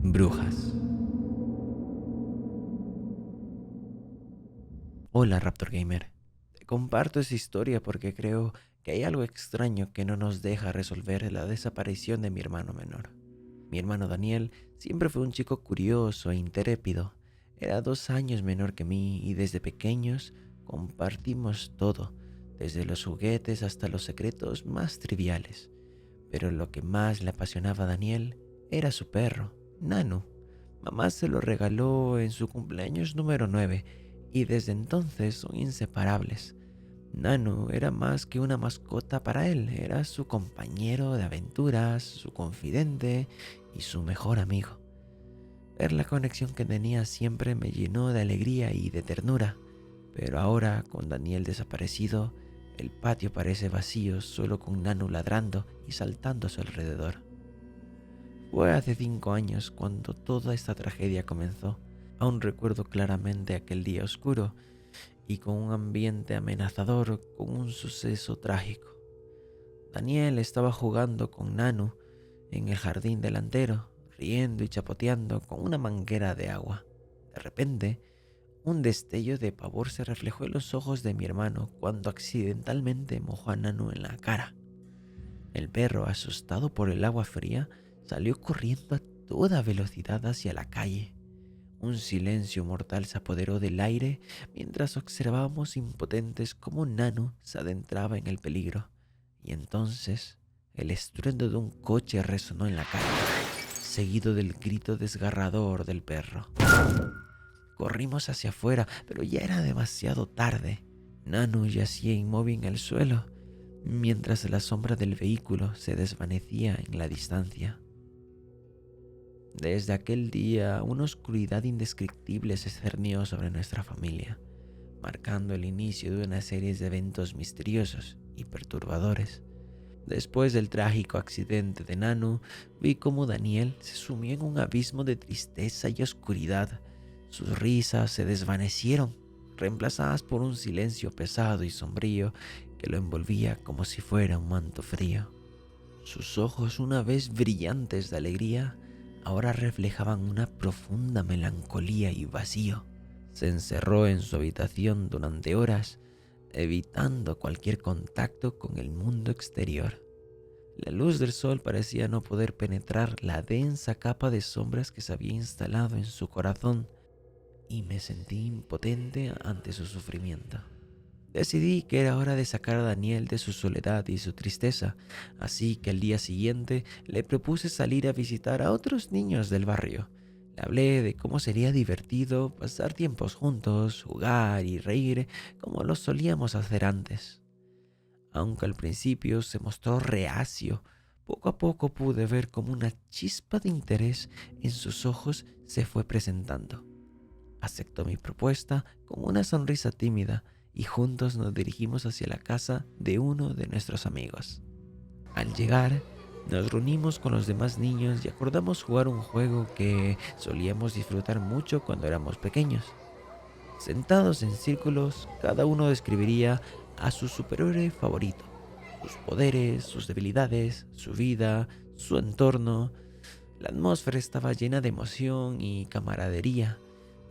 Brujas. Hola Raptor Gamer. Te comparto esta historia porque creo que hay algo extraño que no nos deja resolver la desaparición de mi hermano menor. Mi hermano Daniel siempre fue un chico curioso e intrépido. Era 2 años menor que mí y desde pequeños compartimos todo, desde los juguetes hasta los secretos más triviales. Pero lo que más le apasionaba a Daniel era su perro, Nanu. Mamá se lo regaló en su cumpleaños número 9 y desde entonces son inseparables. Nanu era más que una mascota para él, era su compañero de aventuras, su confidente y su mejor amigo. Ver la conexión que tenía siempre me llenó de alegría y de ternura, pero ahora con Daniel desaparecido, el patio parece vacío solo con Nanu ladrando y saltando a su alrededor. Fue hace 5 años cuando toda esta tragedia comenzó. Aún recuerdo claramente aquel día oscuro y con un ambiente amenazador con un suceso trágico. Daniel estaba jugando con Nanu en el jardín delantero, riendo y chapoteando con una manguera de agua. De repente, un destello de pavor se reflejó en los ojos de mi hermano cuando accidentalmente mojó a Nanu en la cara. El perro, asustado por el agua fría, salió corriendo a toda velocidad hacia la calle. Un silencio mortal se apoderó del aire mientras observábamos impotentes cómo Nanu se adentraba en el peligro. Y entonces el estruendo de un coche resonó en la calle, seguido del grito desgarrador del perro. Corrimos hacia afuera, pero ya era demasiado tarde. Nanu yacía inmóvil en el suelo, mientras la sombra del vehículo se desvanecía en la distancia. Desde aquel día, una oscuridad indescriptible se cernió sobre nuestra familia, marcando el inicio de una serie de eventos misteriosos y perturbadores. Después del trágico accidente de Nanu, vi cómo Daniel se sumió en un abismo de tristeza y oscuridad. Sus risas se desvanecieron, reemplazadas por un silencio pesado y sombrío que lo envolvía como si fuera un manto frío. Sus ojos, una vez brillantes de alegría, ahora reflejaban una profunda melancolía y vacío. Se encerró en su habitación durante horas, evitando cualquier contacto con el mundo exterior. La luz del sol parecía no poder penetrar la densa capa de sombras que se había instalado en su corazón y me sentí impotente ante su sufrimiento. Decidí que era hora de sacar a Daniel de su soledad y su tristeza, así que al día siguiente le propuse salir a visitar a otros niños del barrio. Le hablé de cómo sería divertido pasar tiempos juntos, jugar y reír como lo solíamos hacer antes. Aunque al principio se mostró reacio, poco a poco pude ver cómo una chispa de interés en sus ojos se fue presentando. Aceptó mi propuesta con una sonrisa tímida y juntos nos dirigimos hacia la casa de uno de nuestros amigos. Al llegar, nos reunimos con los demás niños y acordamos jugar un juego que solíamos disfrutar mucho cuando éramos pequeños. Sentados en círculos, cada uno describiría a su superhéroe favorito, sus poderes, sus debilidades, su vida, su entorno. La atmósfera estaba llena de emoción y camaradería,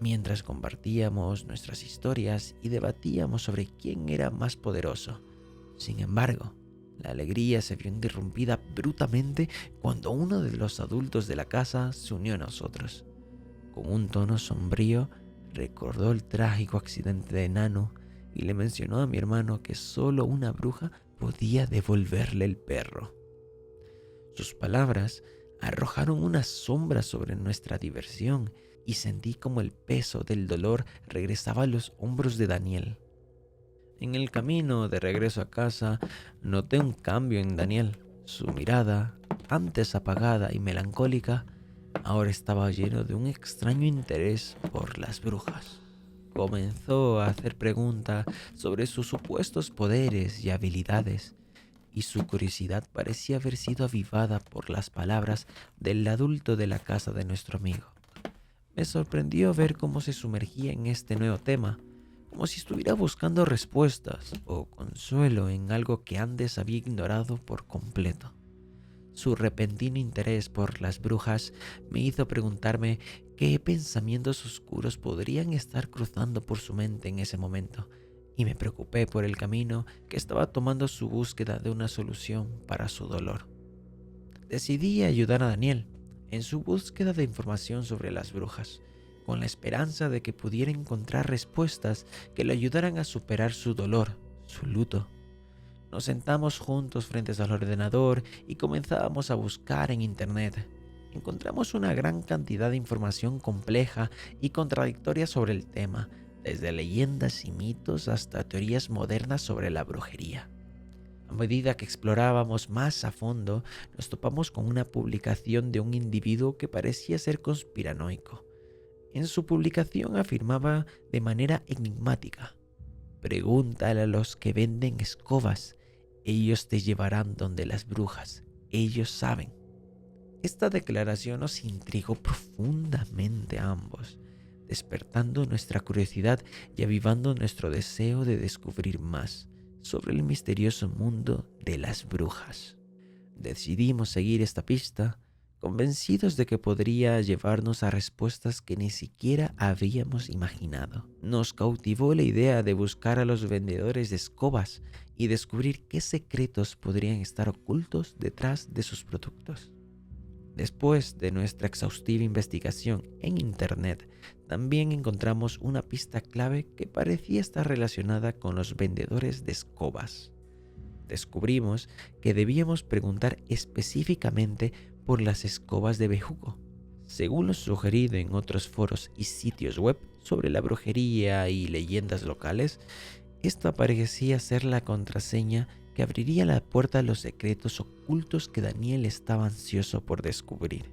mientras compartíamos nuestras historias y debatíamos sobre quién era más poderoso. Sin embargo, la alegría se vio interrumpida bruscamente cuando uno de los adultos de la casa se unió a nosotros. Con un tono sombrío, recordó el trágico accidente de Nanu y le mencionó a mi hermano que solo una bruja podía devolverle el perro. Sus palabras arrojaron una sombra sobre nuestra diversión y sentí como el peso del dolor regresaba a los hombros de Daniel. En el camino de regreso a casa, noté un cambio en Daniel. Su mirada, antes apagada y melancólica, ahora estaba lleno de un extraño interés por las brujas. Comenzó a hacer preguntas sobre sus supuestos poderes y habilidades, y su curiosidad parecía haber sido avivada por las palabras del adulto de la casa de nuestro amigo. Me sorprendió ver cómo se sumergía en este nuevo tema, como si estuviera buscando respuestas o consuelo en algo que antes había ignorado por completo. Su repentino interés por las brujas me hizo preguntarme qué pensamientos oscuros podrían estar cruzando por su mente en ese momento, y me preocupé por el camino que estaba tomando su búsqueda de una solución para su dolor. Decidí ayudar a Daniel en su búsqueda de información sobre las brujas, con la esperanza de que pudiera encontrar respuestas que le ayudaran a superar su dolor, su luto. Nos sentamos juntos frente al ordenador y comenzábamos a buscar en internet. Encontramos una gran cantidad de información compleja y contradictoria sobre el tema, desde leyendas y mitos hasta teorías modernas sobre la brujería. A medida que explorábamos más a fondo, nos topamos con una publicación de un individuo que parecía ser conspiranoico. En su publicación afirmaba de manera enigmática: "Pregúntale a los que venden escobas, ellos te llevarán donde las brujas, ellos saben". Esta declaración nos intrigó profundamente a ambos, despertando nuestra curiosidad y avivando nuestro deseo de descubrir más sobre el misterioso mundo de las brujas. Decidimos seguir esta pista, convencidos de que podría llevarnos a respuestas que ni siquiera habíamos imaginado. Nos cautivó la idea de buscar a los vendedores de escobas y descubrir qué secretos podrían estar ocultos detrás de sus productos. Después de nuestra exhaustiva investigación en internet, también encontramos una pista clave que parecía estar relacionada con los vendedores de escobas. Descubrimos que debíamos preguntar específicamente por las escobas de bejuco. Según lo sugerido en otros foros y sitios web sobre la brujería y leyendas locales, esta parecía ser la contraseña que abriría la puerta a los secretos ocultos que Daniel estaba ansioso por descubrir.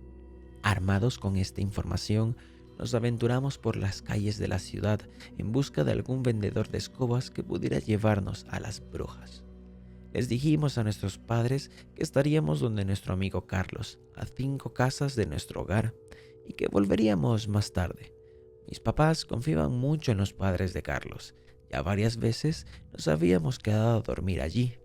Armados con esta información, nos aventuramos por las calles de la ciudad en busca de algún vendedor de escobas que pudiera llevarnos a las brujas. Les dijimos a nuestros padres que estaríamos donde nuestro amigo Carlos, a 5 casas de nuestro hogar, y que volveríamos más tarde. Mis papás confiaban mucho en los padres de Carlos. Ya varias veces nos habíamos quedado a dormir allí.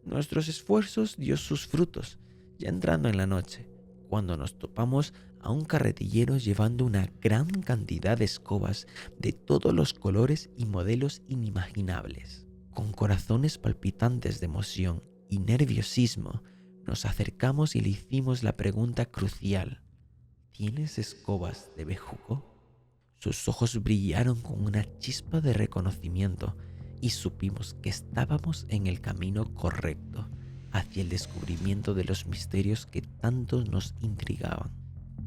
Nuestros esfuerzos dio sus frutos, ya entrando en la noche, cuando nos topamos a un carretillero llevando una gran cantidad de escobas de todos los colores y modelos inimaginables. Con corazones palpitantes de emoción y nerviosismo, nos acercamos y le hicimos la pregunta crucial: ¿tienes escobas de bejuco? Sus ojos brillaron con una chispa de reconocimiento y supimos que estábamos en el camino correcto hacia el descubrimiento de los misterios que tanto nos intrigaban.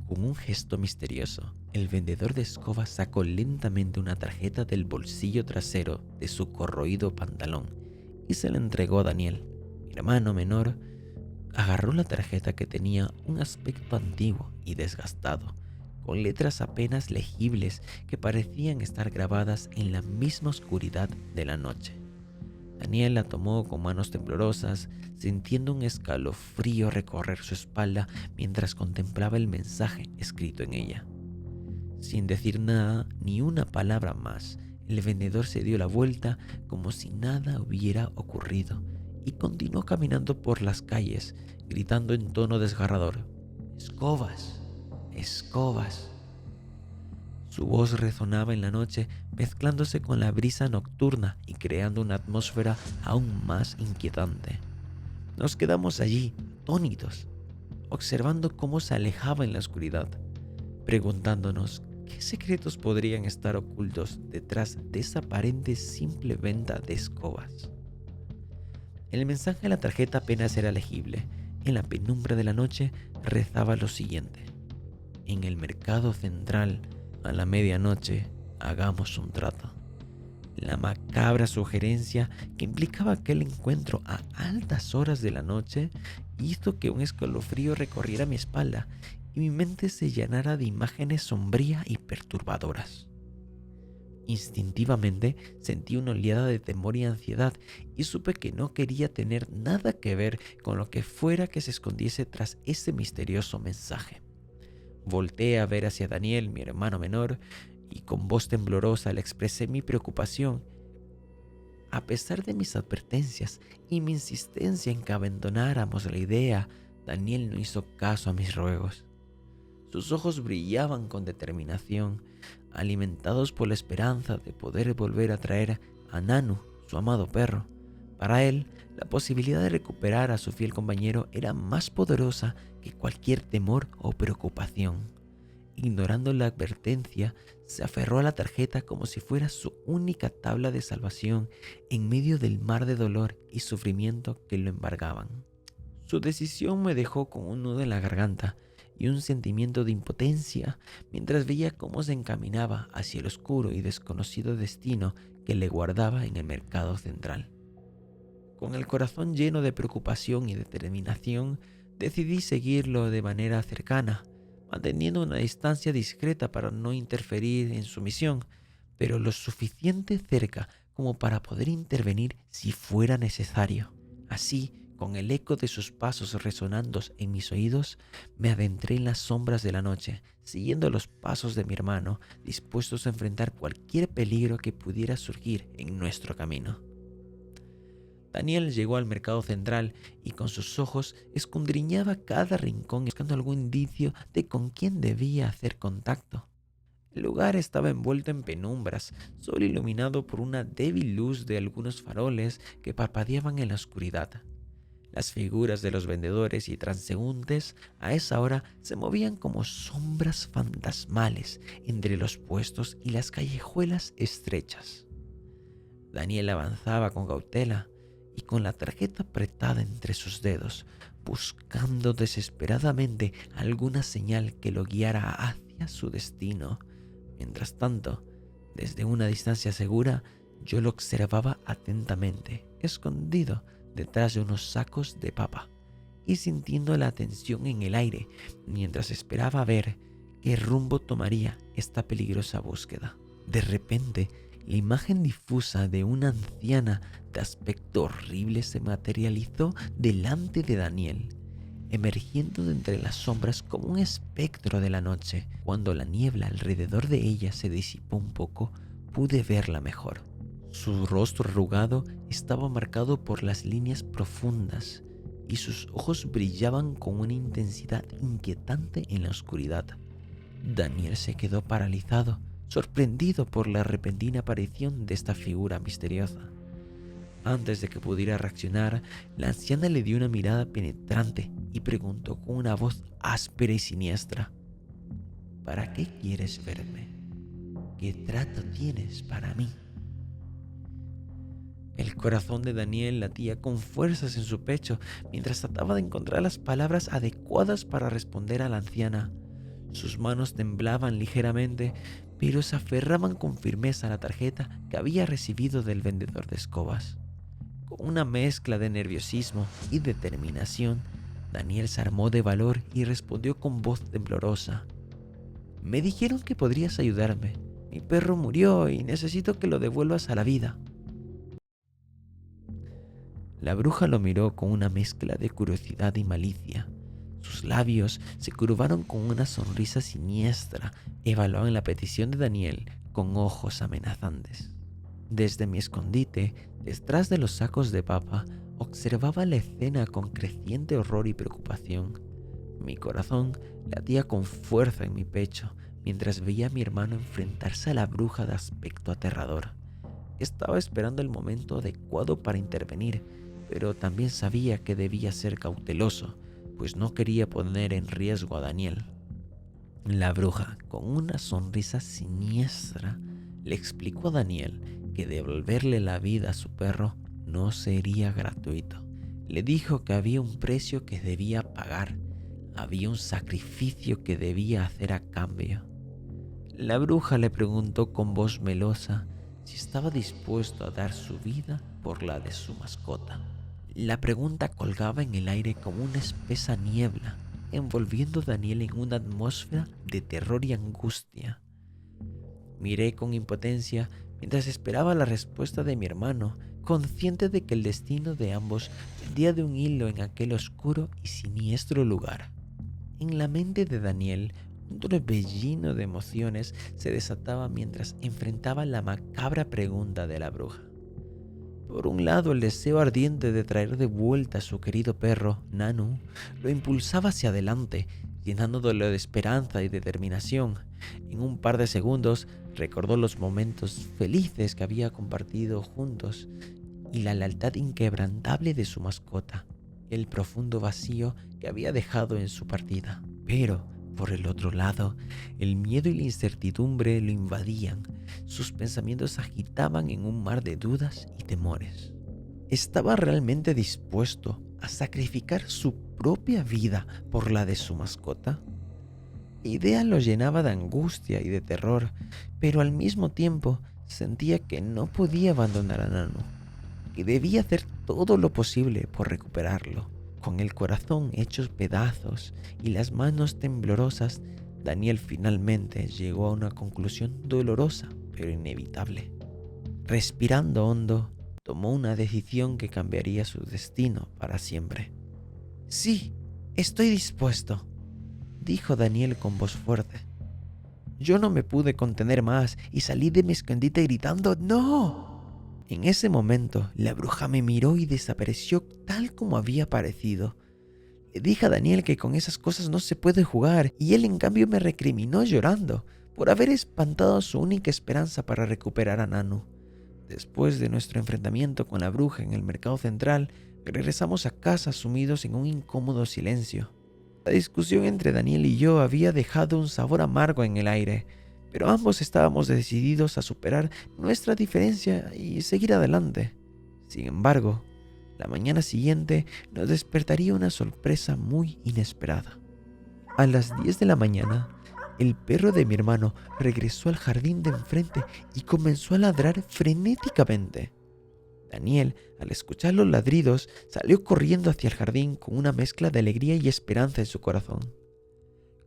Con un gesto misterioso, el vendedor de escobas sacó lentamente una tarjeta del bolsillo trasero de su corroído pantalón y se la entregó a Daniel. Mi hermano menor agarró la tarjeta, que tenía un aspecto antiguo y desgastado, con letras apenas legibles que parecían estar grabadas en la misma oscuridad de la noche. Daniel la tomó con manos temblorosas, sintiendo un escalofrío recorrer su espalda mientras contemplaba el mensaje escrito en ella. Sin decir nada, ni una palabra más, el vendedor se dio la vuelta como si nada hubiera ocurrido y continuó caminando por las calles, gritando en tono desgarrador: "¡Escobas! ¡Escobas!". Su voz resonaba en la noche, mezclándose con la brisa nocturna y creando una atmósfera aún más inquietante. Nos quedamos allí, atónitos, observando cómo se alejaba en la oscuridad, preguntándonos qué secretos podrían estar ocultos detrás de esa aparente simple venta de escobas. El mensaje de la tarjeta apenas era legible. En la penumbra de la noche rezaba lo siguiente: "En el mercado central, a la medianoche, hagamos un trato". La macabra sugerencia, que implicaba aquel encuentro a altas horas de la noche, hizo que un escalofrío recorriera mi espalda y mi mente se llenara de imágenes sombrías y perturbadoras. Instintivamente sentí una oleada de temor y ansiedad y supe que no quería tener nada que ver con lo que fuera que se escondiese tras ese misterioso mensaje. Volteé a ver hacia Daniel, mi hermano menor, y con voz temblorosa le expresé mi preocupación. A pesar de mis advertencias y mi insistencia en que abandonáramos la idea, Daniel no hizo caso a mis ruegos. Sus ojos brillaban con determinación, alimentados por la esperanza de poder volver a traer a Nanu, su amado perro. Para él, la posibilidad de recuperar a su fiel compañero era más poderosa que cualquier temor o preocupación. Ignorando la advertencia, se aferró a la tarjeta como si fuera su única tabla de salvación en medio del mar de dolor y sufrimiento que lo embargaban. Su decisión me dejó con un nudo en la garganta y un sentimiento de impotencia mientras veía cómo se encaminaba hacia el oscuro y desconocido destino que le guardaba en el mercado central. Con el corazón lleno de preocupación y determinación, decidí seguirlo de manera cercana, manteniendo una distancia discreta para no interferir en su misión, pero lo suficiente cerca como para poder intervenir si fuera necesario. Así, con el eco de sus pasos resonando en mis oídos, me adentré en las sombras de la noche, siguiendo los pasos de mi hermano, dispuestos a enfrentar cualquier peligro que pudiera surgir en nuestro camino. Daniel llegó al mercado central y con sus ojos escudriñaba cada rincón buscando algún indicio de con quién debía hacer contacto. El lugar estaba envuelto en penumbras, solo iluminado por una débil luz de algunos faroles que parpadeaban en la oscuridad. Las figuras de los vendedores y transeúntes a esa hora se movían como sombras fantasmales entre los puestos y las callejuelas estrechas. Daniel avanzaba con cautela y con la tarjeta apretada entre sus dedos, buscando desesperadamente alguna señal que lo guiara hacia su destino. Mientras tanto, desde una distancia segura, yo lo observaba atentamente, escondido detrás de unos sacos de papa y sintiendo la tensión en el aire mientras esperaba ver qué rumbo tomaría esta peligrosa búsqueda. De repente, la imagen difusa de una anciana de aspecto horrible se materializó delante de Daniel, emergiendo de entre las sombras como un espectro de la noche. Cuando la niebla alrededor de ella se disipó un poco, pude verla mejor. Su rostro arrugado estaba marcado por las líneas profundas y sus ojos brillaban con una intensidad inquietante en la oscuridad. Daniel se quedó paralizado, sorprendido por la repentina aparición de esta figura misteriosa. Antes de que pudiera reaccionar, la anciana le dio una mirada penetrante y preguntó con una voz áspera y siniestra: ¿Para qué quieres verme? ¿Qué trato tienes para mí? El corazón de Daniel latía con fuerzas en su pecho mientras trataba de encontrar las palabras adecuadas para responder a la anciana. Sus manos temblaban ligeramente, pero se aferraban con firmeza a la tarjeta que había recibido del vendedor de escobas. Con una mezcla de nerviosismo y determinación, Daniel se armó de valor y respondió con voz temblorosa: «Me dijeron que podrías ayudarme. Mi perro murió y necesito que lo devuelvas a la vida». La bruja lo miró con una mezcla de curiosidad y malicia. Sus labios se curvaron con una sonrisa siniestra, evaluaban la petición de Daniel con ojos amenazantes. Desde mi escondite, detrás de los sacos de papa, observaba la escena con creciente horror y preocupación. Mi corazón latía con fuerza en mi pecho mientras veía a mi hermano enfrentarse a la bruja de aspecto aterrador. Estaba esperando el momento adecuado para intervenir, pero también sabía que debía ser cauteloso, pues no quería poner en riesgo a Daniel. La bruja, con una sonrisa siniestra, le explicó a Daniel que devolverle la vida a su perro no sería gratuito. Le dijo que había un precio que debía pagar, había un sacrificio que debía hacer a cambio. La bruja le preguntó con voz melosa si estaba dispuesto a dar su vida por la de su mascota. La pregunta colgaba en el aire como una espesa niebla, envolviendo a Daniel en una atmósfera de terror y angustia. Miré con impotencia mientras esperaba la respuesta de mi hermano, consciente de que el destino de ambos pendía de un hilo en aquel oscuro y siniestro lugar. En la mente de Daniel, un torbellino de emociones se desataba mientras enfrentaba la macabra pregunta de la bruja. Por un lado, el deseo ardiente de traer de vuelta a su querido perro, Nanu, lo impulsaba hacia adelante, llenándolo de esperanza y determinación. En un par de segundos, recordó los momentos felices que había compartido juntos y la lealtad inquebrantable de su mascota, el profundo vacío que había dejado en su partida. Pero, por el otro lado, el miedo y la incertidumbre lo invadían. Sus pensamientos se agitaban en un mar de dudas y temores. ¿Estaba realmente dispuesto a sacrificar su propia vida por la de su mascota? La idea lo llenaba de angustia y de terror, pero al mismo tiempo sentía que no podía abandonar a Nano, que debía hacer todo lo posible por recuperarlo. Con el corazón hecho pedazos y las manos temblorosas, Daniel finalmente llegó a una conclusión dolorosa pero inevitable. Respirando hondo, tomó una decisión que cambiaría su destino para siempre. Sí, estoy dispuesto, dijo Daniel con voz fuerte. Yo no me pude contener más y salí de mi escondite gritando ¡No! En ese momento, la bruja me miró y desapareció tal como había aparecido. Le dije a Daniel que con esas cosas no se puede jugar y él en cambio me recriminó llorando por haber espantado su única esperanza para recuperar a Nanu. Después de nuestro enfrentamiento con la bruja en el mercado central, regresamos a casa sumidos en un incómodo silencio. La discusión entre Daniel y yo había dejado un sabor amargo en el aire, pero ambos estábamos decididos a superar nuestra diferencia y seguir adelante. Sin embargo, la mañana siguiente nos despertaría una sorpresa muy inesperada. A las 10 de la mañana, el perro de mi hermano regresó al jardín de enfrente y comenzó a ladrar frenéticamente. Daniel, al escuchar los ladridos, salió corriendo hacia el jardín con una mezcla de alegría y esperanza en su corazón.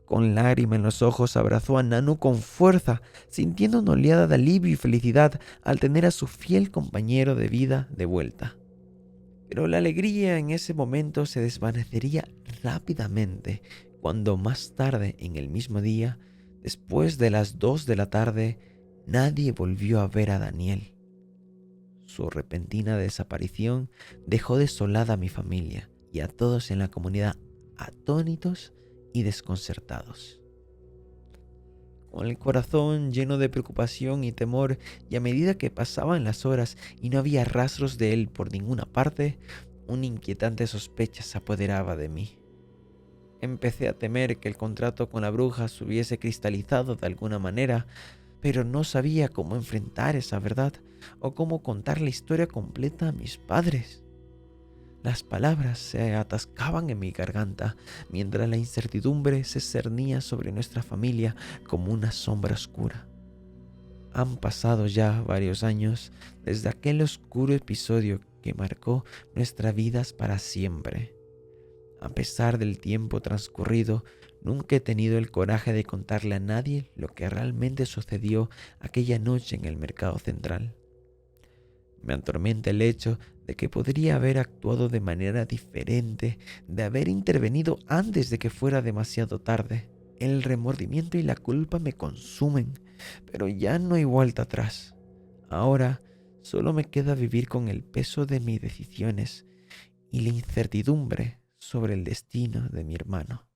Con lágrima en los ojos abrazó a Nanu con fuerza, sintiendo una oleada de alivio y felicidad al tener a su fiel compañero de vida de vuelta. Pero la alegría en ese momento se desvanecería rápidamente cuando más tarde en el mismo día, después de las 2 de la tarde, nadie volvió a ver a Daniel. Su repentina desaparición dejó desolada a mi familia y a todos en la comunidad atónitos y desconcertados. Con el corazón lleno de preocupación y temor, y a medida que pasaban las horas y no había rastros de él por ninguna parte, una inquietante sospecha se apoderaba de mí. Empecé a temer que el contrato con la bruja se hubiese cristalizado de alguna manera, pero no sabía cómo enfrentar esa verdad o cómo contar la historia completa a mis padres. Las palabras se atascaban en mi garganta mientras la incertidumbre se cernía sobre nuestra familia como una sombra oscura. Han pasado ya varios años desde aquel oscuro episodio que marcó nuestras vidas para siempre. A pesar del tiempo transcurrido, nunca he tenido el coraje de contarle a nadie lo que realmente sucedió aquella noche en el mercado central. Me atormenta el hecho de que podría haber actuado de manera diferente, de haber intervenido antes de que fuera demasiado tarde. El remordimiento y la culpa me consumen, pero ya no hay vuelta atrás. Ahora solo me queda vivir con el peso de mis decisiones y la incertidumbre sobre el destino de mi hermano.